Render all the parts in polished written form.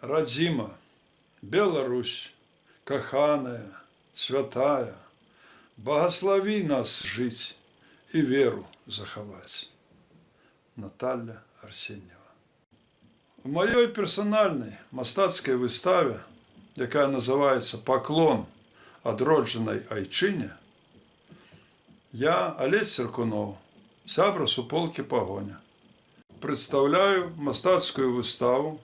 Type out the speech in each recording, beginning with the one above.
Радзіма, Беларусь, каханая, святая, благослови нас жить и веру заховать. Наталья Арсеньева. В моей персональной мастацкай выставе, якая называется «Поклон адроджанай айчыне», я, Олесь Цыркунов, сябра суполкі «Пагоня», представляю мастацкую выставу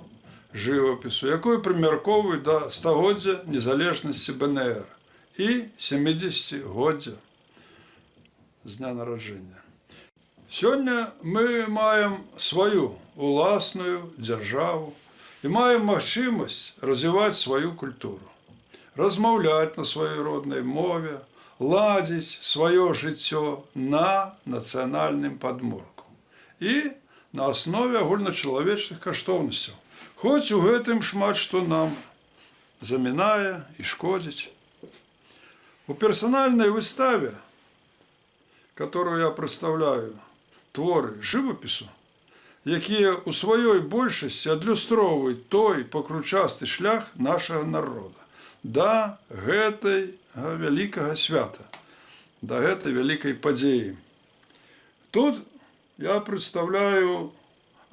жывапісу, якую прымяркоўваюць да стагоддзя незалежнасці БНР і 70-годдзя з дня нараджэння. Сёння мы маем сваю уласную дзяржаву і маем магчымасць развіваць сваю культуру, размаўляць на сваёй роднай мове, ладзіць сваё жыццё на нацыянальным падмурку і на аснове агульначалавечных каштоўнасцяў. Хоць у гэтым шмат што нам замінае і шкодзіць. У персональной выставе, которую я представляю, творы жывапісу, якія ў сваёй большасці адлюстроўваюць той пакручасты шлях нашага народа да гэтага вялікага свята, да гэтай вялікай падзеі. Тут я представляю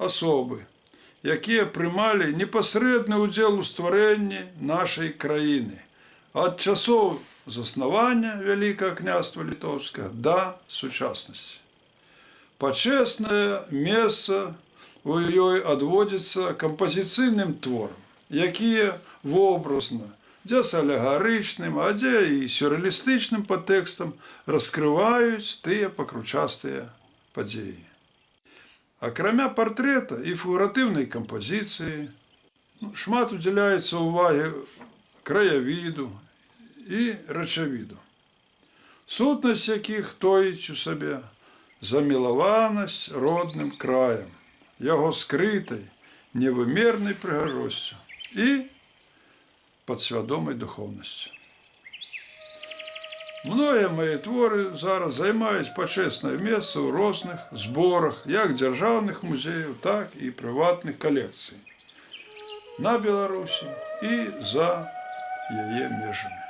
асобы, якія прымалі непасрэдны ўдзел у стварэнні нашай краіны ад часоў заснавання Вялікага княства Літоўскага да сучаснасці. Пачэснае месца у ёй адводзіцца кампазіцыйным творам, якія вобразна, дзе з алегарычным, а дзе і сюррэалістычным падтэкстам раскрываюць тыя пакручастыя падзеі. Акрамя партрэта і фігуратыўнай кампазіцыі, шмат удзяляецца ўвагі краявіду і рэчавіду, сутнасць якіх тоіць у сабе замілаванасць родным краем, яго скрытай, невымернай прыгажосцю і падсвядомай духоўнасцю. Многія мае творы зараз займаюць пачэснае месца ў розных зборах як дзяржаўных музеяў, так і прыватных калекцый на Беларусі і за яе межамі.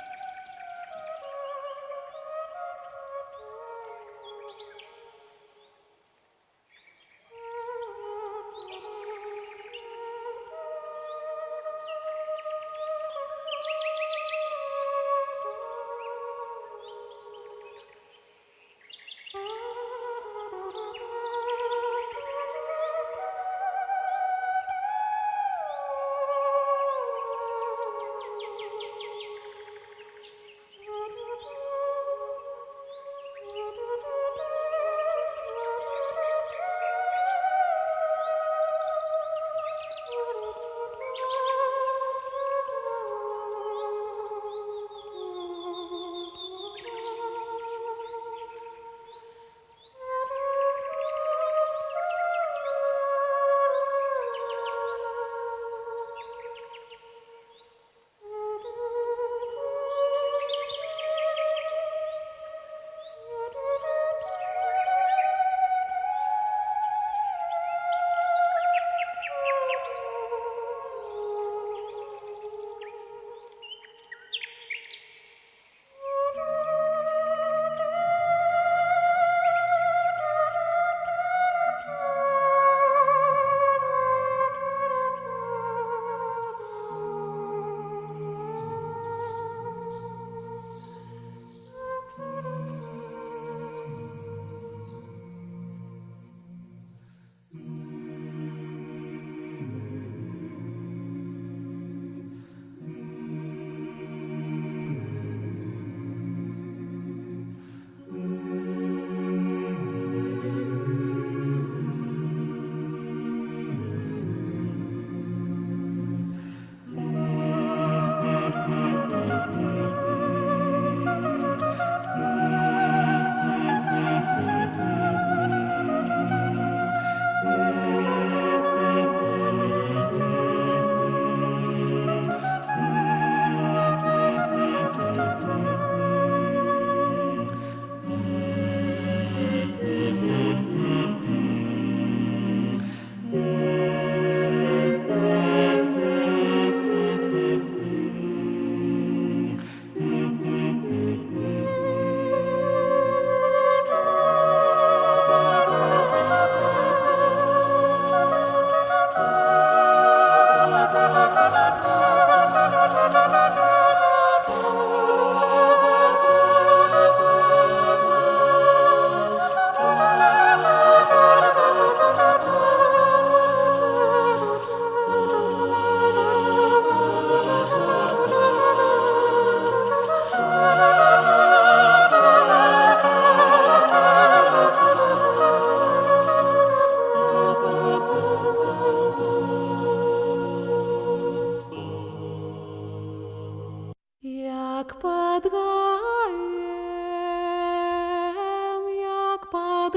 Як під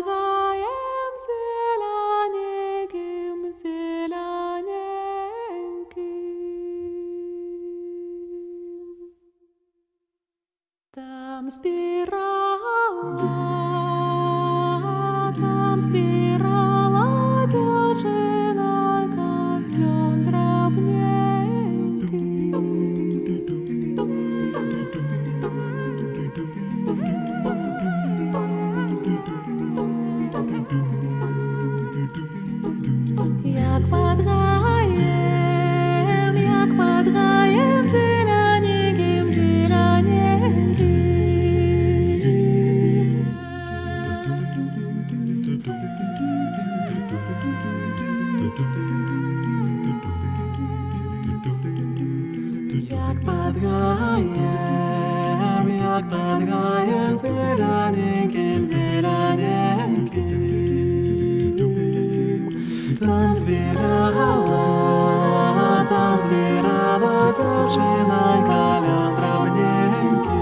гаєм зелененьким, зелененьким. Там збирала дівчинка льон дрібненький. Як під гаєм зелененьким, зелененьким. Як під гаєм зелененьким, зелененьким. Там збирала дівчинка льон дрібненький.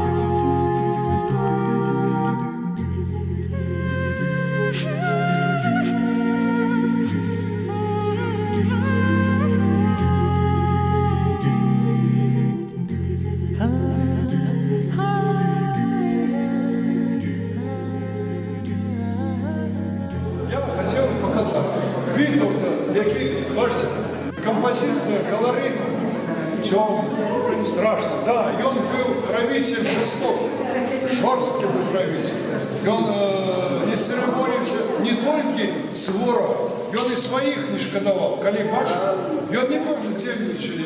Я хотів показати Вітовта, який, бачите, композиція, колори темні, страшно. Да, и он был правитель жестокий, жесткий был правитель. И он не церемонился не только с ворогом, и он и своих не шкодовал. Коли бачил, и он не может дельничали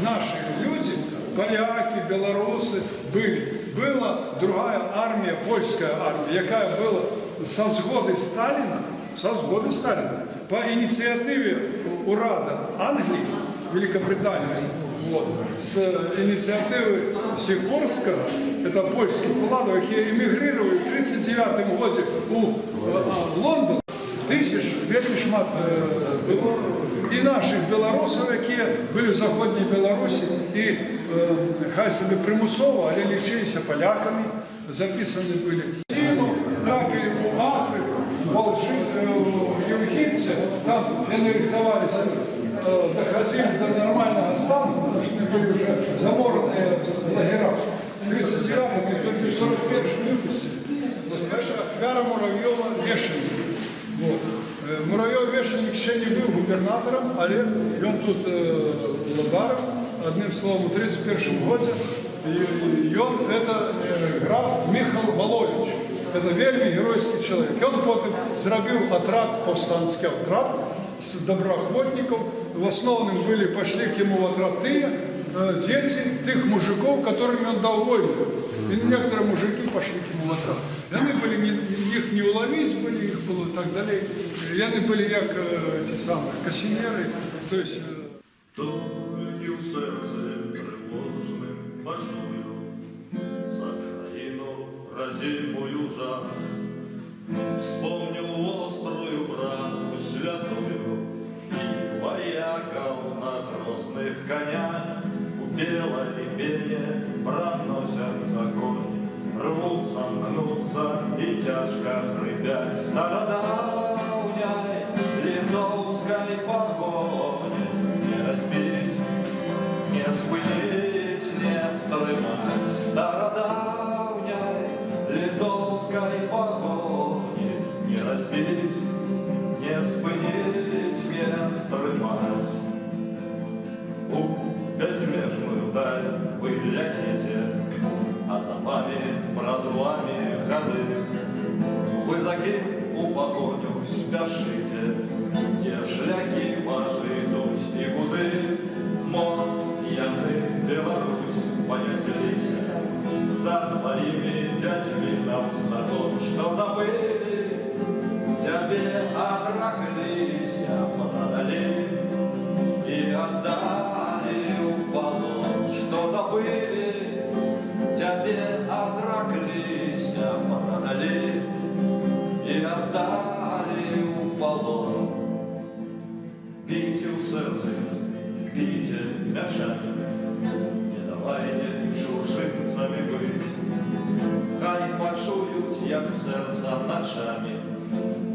наши люди, поляки, белорусы были. Была другая армия, польская армия, якая была со згоди Сталина, по инициативе Урада Англии, Великобритании, вот, с инициативы Сикорского, это польские кулади, які емігрували в 1939 году у Лондон, тисяч вельми шмат було. І наших білорусів, які були в Західній Білорусі, і хай собі примусово, але лічилися поляками, записані були. Так і в Африку, в Євгипте, там энергизовались, доходили до нормального стану, потому что мы были уже заморенные в лагерях. В 1939-м и только в 1941-м выпустили. Конечно, Ахвяра Муравьева-Вешенник. Вот. Муравьев-Вешенник ще не був губернатором, але він тут владарив, одним словом, у 1931 году. И он, это граф Михаил Волович. Это вельми геройский человек. И он потом зробив отряд, повстанський отряд с доброохотников. В основном были, пошли к ему в отряд дети тех мужиков, которыми он дал войну. И некоторые мужики пошли к нему в отряд. И они были, их не уловить были, их было и так далее. И они были как те самые касінери. То есть... Тільки в серці тривожним почую за країну родимую жар. Вспомню острую браму святую и вояков на грозных конях. У белой пене проносятся кони, рвутся, гнутся и тяжко хрипят стародавней литовской погони. Не разбить, не спынить, не стрымать стародавней литовской погони. Не разбить, не спынить, не стрымать. У безмежную даль вы летите, а за вами продувами ходы. Вы закинь у погоню спяшите, те шляхи ваши идут и куды. Мон, яны, Беларусь, понеслись за твоими дядьми на устаком, что забыли, тебе отраклись, продали и отдали в полон, что забыли, тебе отраклись, продали и отдали в полон. Бійте у серці, бійте м'ячами, не давайте дайте чужинцями бить, хай почують, як серця ночами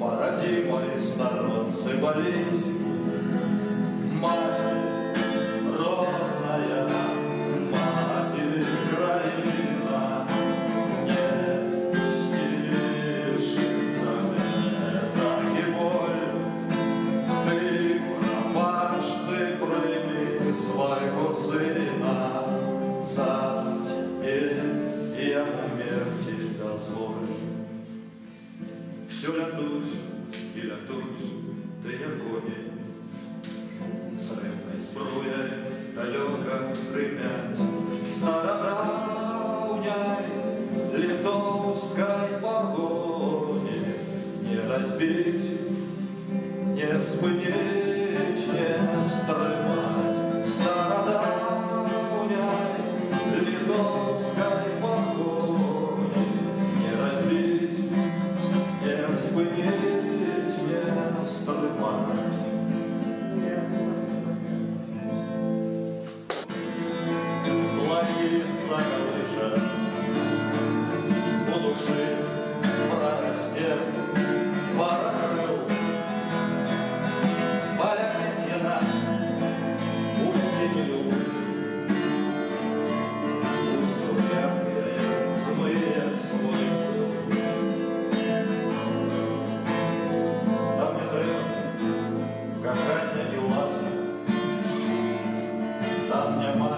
по родимой сторонце болеть. Матерь родная, Матерь Украина, не стишится эта боль. Ты пропаш, ты прими своего сына, за теперь ему мерти дозволь. Все лятусь и лятусь, ты як коні, сребной зброєй далеко гремять, стародавней литовской погони не разбить, не спынить, не стремать. Стародавней литовской погони не разбить, не спынить, не стремать. Ловится колыша, у души прорастет ворожил. Полетит она, усилилась, уступят смыет свой пыл. Там не дает, как ранее и ласка, там нема